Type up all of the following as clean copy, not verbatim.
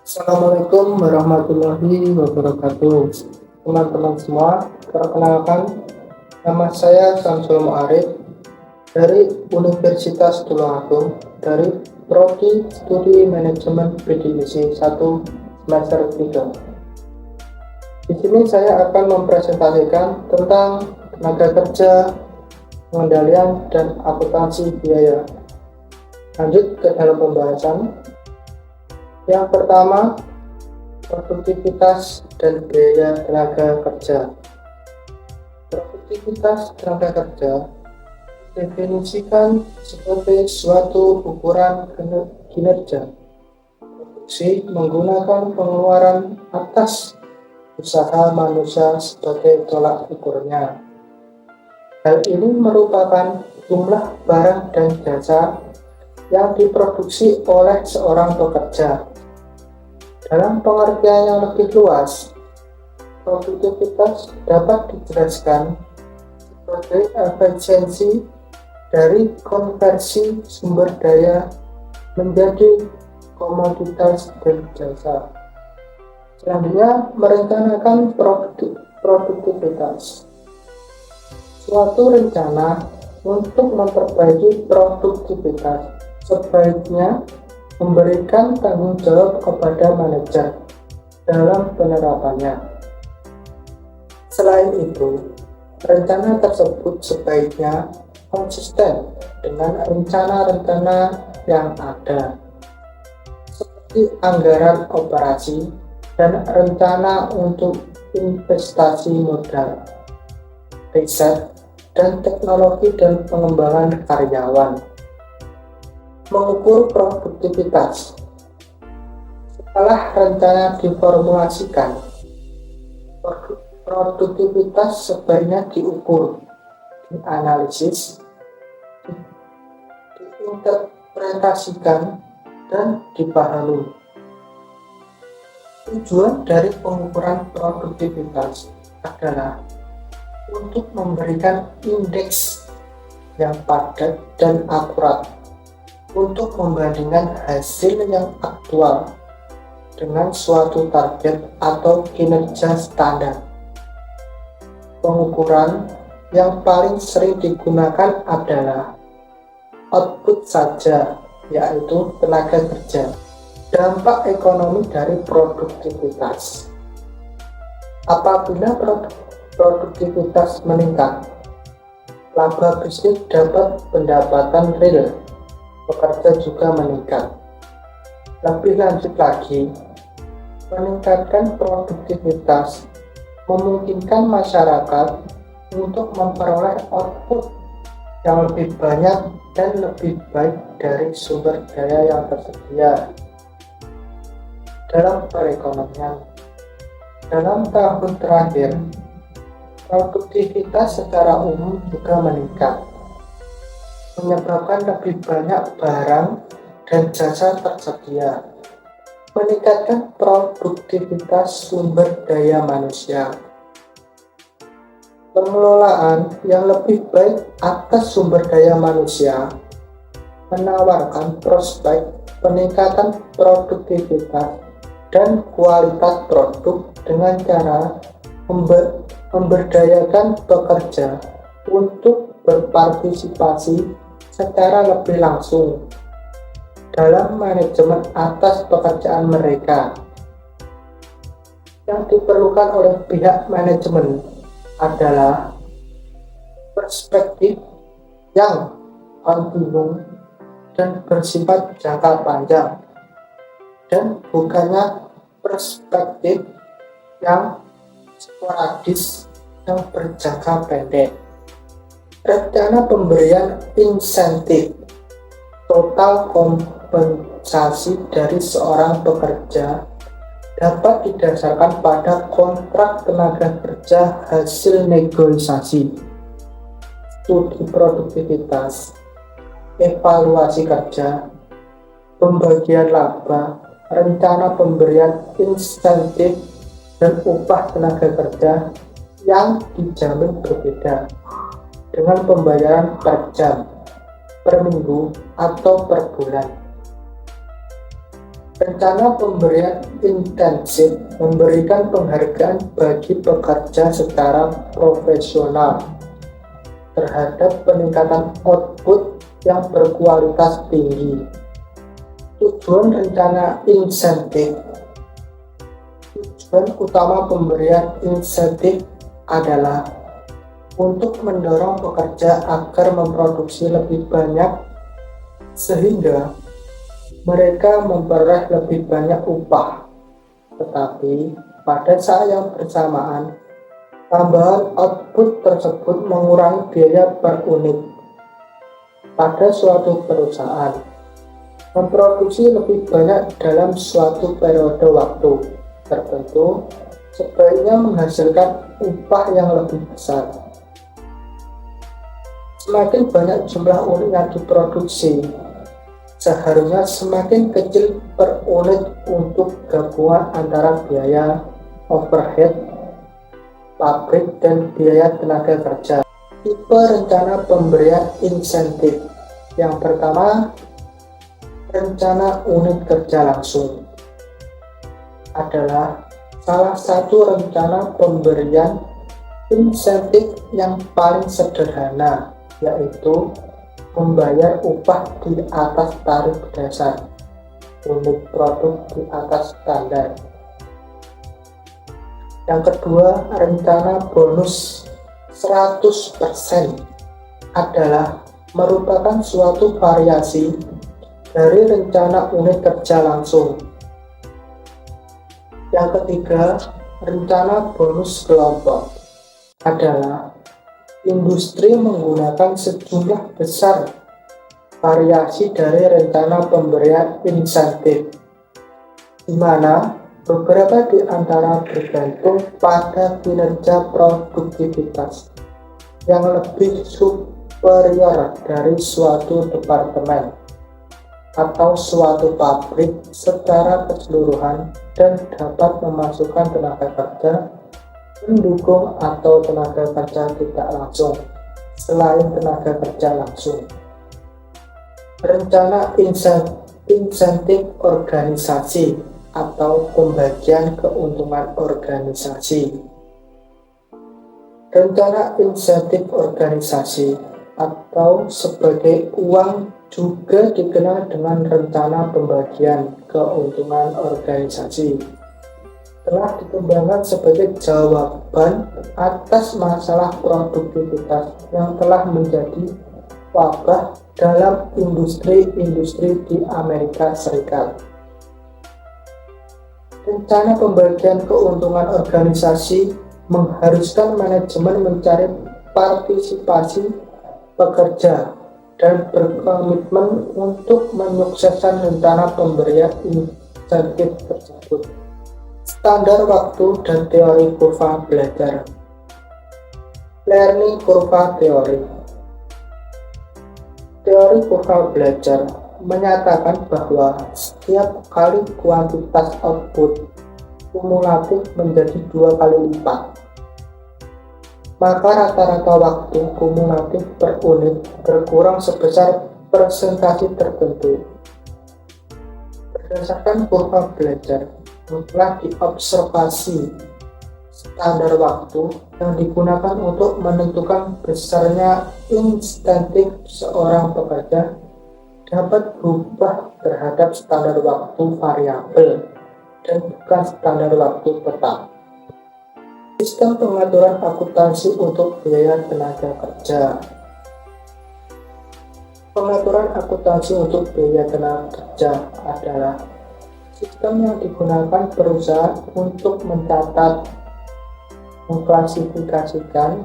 Assalamualaikum warahmatullahi wabarakatuh. Teman-teman semua, perkenalkan nama saya Samsul Mu'arif dari Universitas Tulungagung dari Prodi Studi Manajemen BDIC 1 semester 3. Di sini saya akan mempresentasikan tentang tenaga kerja, pengendalian dan akuntansi biaya. Lanjut ke dalam pembahasan. Yang pertama, produktivitas dan biaya tenaga kerja. Produktivitas tenaga kerja didefinisikan sebagai suatu ukuran kinerja produksi menggunakan pengeluaran atas usaha manusia sebagai tolak ukurnya. Hal ini merupakan jumlah barang dan jasa yang diproduksi oleh seorang pekerja. Dalam pengertian yang lebih luas, produktivitas dapat dijelaskan sebagai efisiensi dari konversi sumber daya menjadi komoditas dan jasa. Selanjutnya, merencanakan produktivitas. Suatu rencana untuk memperbaiki produktivitas sebaiknya memberikan tanggung jawab kepada manajer dalam penerapannya. Selain itu, rencana tersebut sebaiknya konsisten dengan rencana-rencana yang ada, seperti anggaran operasi dan rencana untuk investasi modal, riset, dan teknologi dan pengembangan karyawan. Mengukur produktivitas. Setelah rencana diformulasikan, produktivitas sebaiknya diukur, dianalisis, diinterpretasikan, dan dipahami. Tujuan dari pengukuran produktivitas adalah untuk memberikan indeks yang padat dan akurat untuk membandingkan hasil yang aktual dengan suatu target atau kinerja standar. Pengukuran yang paling sering digunakan adalah output saja, yaitu tenaga kerja. Dampak ekonomi dari produktivitas. Apabila produktivitas meningkat, laba bisnis dapat pendapatan real pekerja juga meningkat. Lebih lanjut lagi, meningkatkan produktivitas memungkinkan masyarakat untuk memperoleh output yang lebih banyak dan lebih baik dari sumber daya yang tersedia. Dalam perekonomian, dalam tahun terakhir, produktivitas secara umum juga meningkat, menyebabkan lebih banyak barang dan jasa tersedia, meningkatkan produktivitas sumber daya manusia. Pengelolaan yang lebih baik atas sumber daya manusia menawarkan prospek peningkatan produktivitas dan kualitas produk dengan cara memberdayakan pekerja untuk berpartisipasi secara lebih langsung dalam manajemen atas pekerjaan mereka. Yang diperlukan oleh pihak manajemen adalah perspektif yang kontinu dan bersifat jangka panjang, dan bukannya perspektif yang sporadis yang berjangka pendek. Rencana pemberian insentif total kompensasi dari seorang pekerja dapat didasarkan pada kontrak tenaga kerja hasil negosiasi, studi produktivitas, evaluasi kerja, pembagian laba, rencana pemberian insentif, dan upah tenaga kerja yang dijamin berbeda dengan pembayaran per jam, per minggu, atau per bulan. Rencana pemberian intensif memberikan penghargaan bagi pekerja secara profesional terhadap peningkatan output yang berkualitas tinggi. Tujuan rencana insentif. Tujuan utama pemberian insentif adalah untuk mendorong pekerja agar memproduksi lebih banyak sehingga mereka memperoleh lebih banyak upah. Tetapi pada saat yang bersamaan, tambahan output tersebut mengurangi biaya per unit. Pada suatu perusahaan, memproduksi lebih banyak dalam suatu periode waktu tertentu sebaiknya menghasilkan upah yang lebih besar. Semakin banyak jumlah unit yang diproduksi, seharusnya semakin kecil per unit untuk gabungan antara biaya overhead pabrik dan biaya tenaga kerja. Tipe rencana pemberian insentif. Yang pertama, rencana unit kerja langsung adalah salah satu rencana pemberian insentif yang paling sederhana, yaitu membayar upah di atas tarif dasar, unit produk di atas standar. Yang kedua, rencana bonus 100% adalah merupakan suatu variasi dari rencana unit kerja langsung. Yang ketiga, rencana bonus kelompok adalah industri menggunakan sejumlah besar variasi dari rencana pemberian insentif, di mana beberapa di antara bergantung pada kinerja produktivitas yang lebih superior dari suatu departemen atau suatu pabrik secara keseluruhan dan dapat memasukkan tenaga kerja mendukung atau tenaga kerja tidak langsung selain tenaga kerja langsung. Rencana insentif organisasi atau pembagian keuntungan organisasi. Rencana insentif organisasi atau sebagai uang juga dikenal dengan rencana pembagian keuntungan organisasi. Telah dikembangkan sebagai jawaban atas masalah produktivitas yang telah menjadi wabah dalam industri-industri di Amerika Serikat. Rencana pembagian keuntungan organisasi mengharuskan manajemen mencari partisipasi pekerja dan berkomitmen untuk menyukseskan rencana pemberian insentif tersebut. Standar waktu dan teori kurva belajar. Learning kurva teori. Teori kurva belajar menyatakan bahwa setiap kali kuantitas output kumulatif menjadi 2 kali lipat, maka rata-rata waktu kumulatif per unit berkurang sebesar persentase tertentu. Berdasarkan kurva belajar yang telah diobservasi, standar waktu yang digunakan untuk menentukan besarnya insentif seorang pekerja dapat berubah terhadap standar waktu variabel dan bukan standar waktu tetap. Sistem pengaturan akuntansi untuk biaya tenaga kerja. Pengaturan akuntansi untuk biaya tenaga kerja adalah sistem yang digunakan perusahaan untuk mencatat, mengklasifikasikan,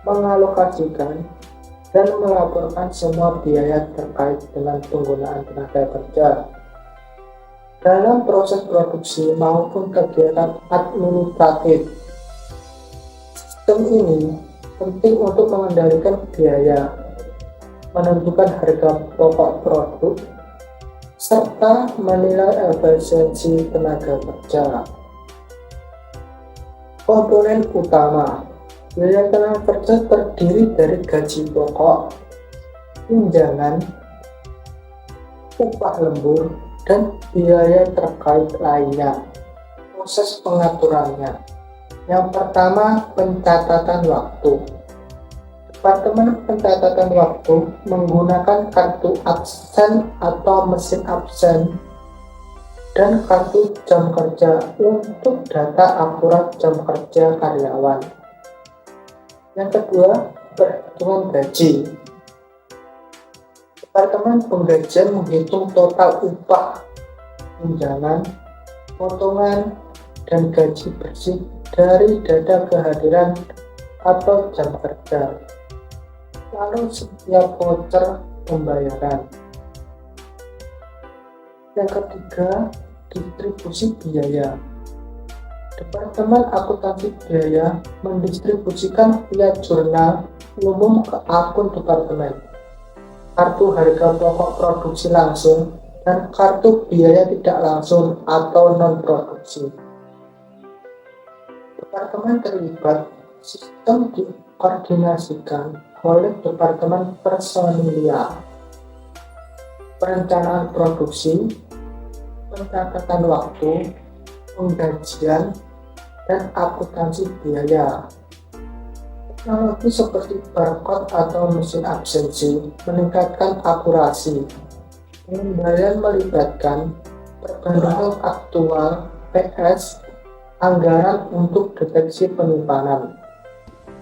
mengalokasikan, dan melaporkan semua biaya terkait dengan penggunaan tenaga kerja dalam proses produksi maupun kegiatan administratif. Sistem ini penting untuk mengendalikan biaya, menentukan harga pokok produk, serta menilai efisiensi tenaga kerja. Komponen utama biaya tenaga kerja terdiri dari gaji pokok, tunjangan, upah lembur, dan biaya terkait lainnya. Proses pengaturannya. Yang pertama, pencatatan waktu. Departemen pencatatan waktu menggunakan kartu absen atau mesin absen dan kartu jam kerja untuk data akurat jam kerja karyawan. Yang kedua, perhitungan gaji. Departemen penggajian menghitung total upah, tunjangan, potongan, dan gaji bersih dari data kehadiran atau jam kerja. Lalu setiap voucher pembayaran. Yang ketiga, distribusi biaya. Departemen akuntansi biaya mendistribusikan via jurnal umum ke akun departemen, kartu harga pokok produksi langsung, dan kartu biaya tidak langsung atau non-produksi. Departemen terlibat, sistem dikoordinasikan oleh Departemen Personalia, perencanaan produksi, pencatatan waktu, penggajian, dan akuntansi biaya. Teknologi seperti barcode atau mesin absensi meningkatkan akurasi. Pengembalian melibatkan perbandingan aktual PS, anggaran untuk deteksi penyimpanan.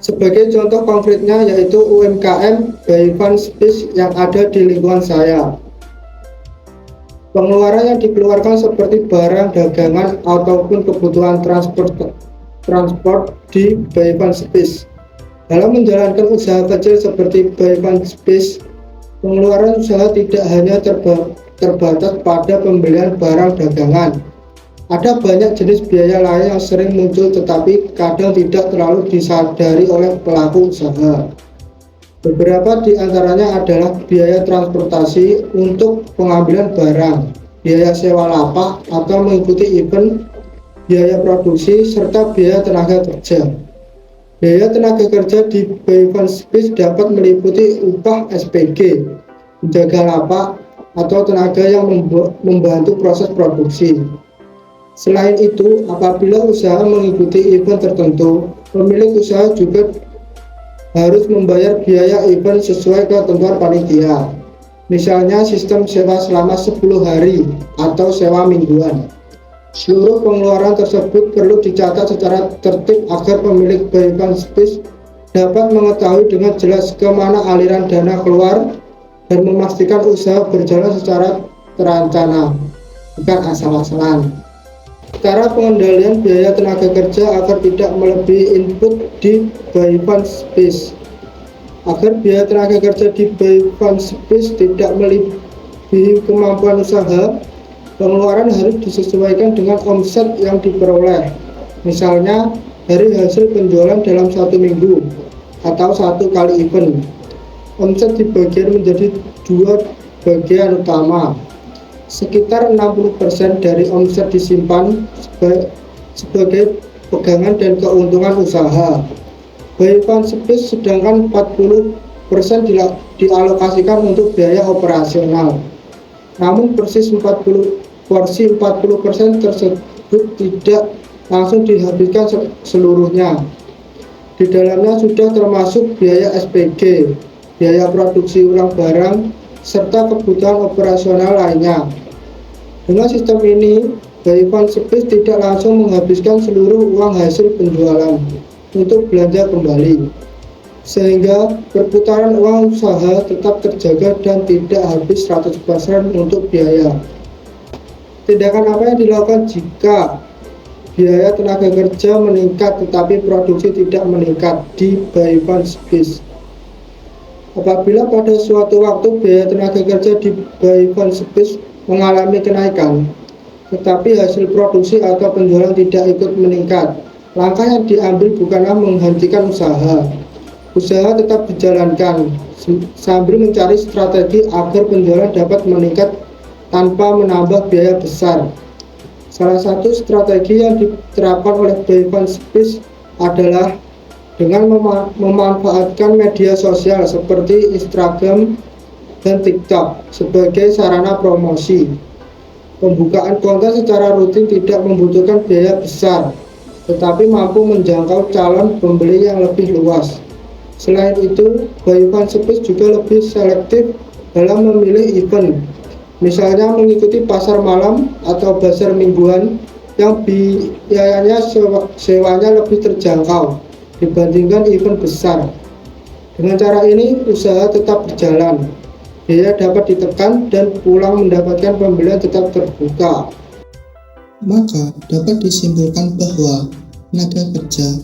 Sebagai contoh konkretnya yaitu UMKM Bayfan Space yang ada di lingkungan saya. Pengeluaran yang dikeluarkan seperti barang dagangan ataupun kebutuhan transport di Bayfan Space. Dalam menjalankan usaha kecil seperti Bayfan Space, pengeluaran usaha tidak hanya terbatas pada pembelian barang dagangan. Ada banyak jenis biaya lain yang sering muncul tetapi kadang tidak terlalu disadari oleh pelaku usaha. Beberapa di antaranya adalah biaya transportasi untuk pengambilan barang, biaya sewa lapak atau mengikuti event, biaya produksi, serta biaya tenaga kerja. Biaya tenaga kerja di Bayfan Space dapat meliputi upah SPG, penjaga lapak, atau tenaga yang membantu proses produksi. Selain itu, apabila usaha mengikuti event tertentu, pemilik usaha juga harus membayar biaya event sesuai ketentuan panitia. Misalnya sistem sewa selama 10 hari atau sewa mingguan. Seluruh pengeluaran tersebut perlu dicatat secara tertib agar pemilik Bayfan Space dapat mengetahui dengan jelas kemana aliran dana keluar dan memastikan usaha berjalan secara terencana, bukan asal-asalan. Cara pengendalian biaya tenaga kerja agar tidak melebihi input di Bayfan Space. Agar biaya tenaga kerja di Bayfan Space tidak melebihi kemampuan usaha, pengeluaran harus disesuaikan dengan omset yang diperoleh. Misalnya, dari hasil penjualan dalam 1 minggu atau 1 kali event. Omset dibagikan menjadi 2 bagian utama. Sekitar 60% dari omset disimpan sebagai pegangan dan keuntungan usaha. Bayfan Space sedangkan 40% dialokasikan untuk biaya operasional. Namun porsi 40% tersebut tidak langsung dihabiskan seluruhnya. Di dalamnya sudah termasuk biaya SPG, biaya produksi ulang barang, serta kebutuhan operasional lainnya. Dengan sistem ini, Bayfan Space tidak langsung menghabiskan seluruh uang hasil penjualan untuk belanja kembali, sehingga perputaran uang usaha tetap terjaga dan tidak habis 100% untuk biaya. Tindakan apa yang dilakukan jika biaya tenaga kerja meningkat tetapi produksi tidak meningkat di Bayfan Space? Apabila pada suatu waktu biaya tenaga kerja di Bayfan Space mengalami kenaikan, tetapi hasil produksi atau penjualan tidak ikut meningkat, langkah yang diambil bukanlah menghentikan usaha. Usaha tetap dijalankan sambil mencari strategi agar penjualan dapat meningkat tanpa menambah biaya besar. Salah satu strategi yang diterapkan oleh Bayfan Space adalah dengan memanfaatkan media sosial seperti Instagram dan TikTok sebagai sarana promosi. Pembukaan konten secara rutin tidak membutuhkan biaya besar, tetapi mampu menjangkau calon pembeli yang lebih luas. Selain itu, Bayfan Space juga lebih selektif dalam memilih event, misalnya mengikuti pasar malam atau bazar mingguan yang biayanya sewanya lebih terjangkau dibandingkan event besar. Dengan cara ini, usaha tetap berjalan, biaya dapat ditekan, dan pulang mendapatkan pembelian tetap terbuka. Maka dapat disimpulkan bahwa tenaga kerja,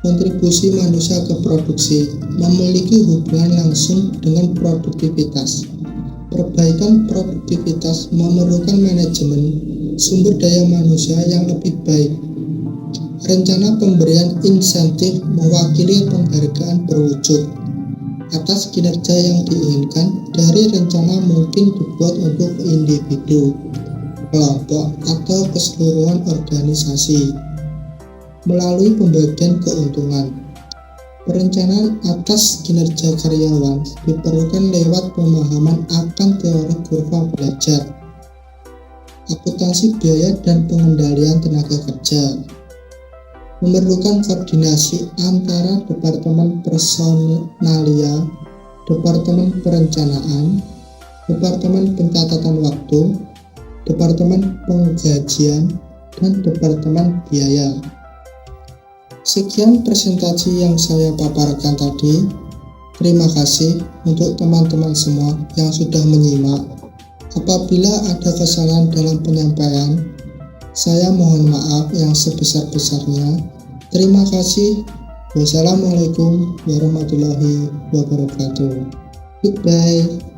kontribusi manusia ke produksi, memiliki hubungan langsung dengan produktivitas. Perbaikan produktivitas memerlukan manajemen sumber daya manusia yang lebih baik. Rencana pemberian insentif mewakili penghargaan berwujud atas kinerja yang diinginkan dari rencana mungkin dibuat untuk individu, kelompok, atau keseluruhan organisasi melalui pembagian keuntungan. Perencanaan atas kinerja karyawan diperlukan lewat pemahaman akan teori kurva belajar, akuntansi biaya, dan pengendalian tenaga kerja. Memerlukan koordinasi antara Departemen Personalia, Departemen Perencanaan, Departemen Pencatatan Waktu, Departemen Penggajian, dan Departemen Biaya. Sekian presentasi yang saya paparkan tadi. Terima kasih untuk teman-teman semua yang sudah menyimak. Apabila ada kesalahan dalam penyampaian, saya mohon maaf yang sebesar-besarnya. Terima kasih. Wassalamualaikum warahmatullahi wabarakatuh. Goodbye.